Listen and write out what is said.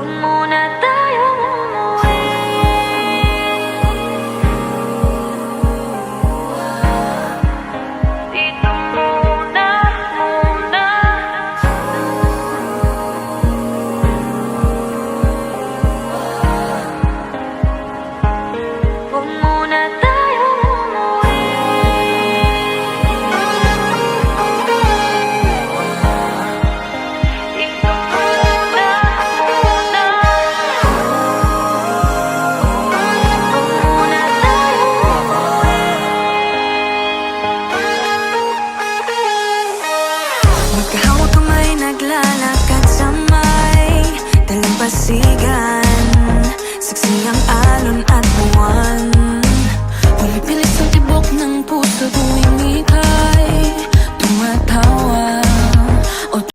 Huwag muna tayong umuwi. Dito muna, muna. Huwag muna tayong umuwi. Dito muna, muna. Huwag muna tayong umuwi. Magkahawak kamay naglalakad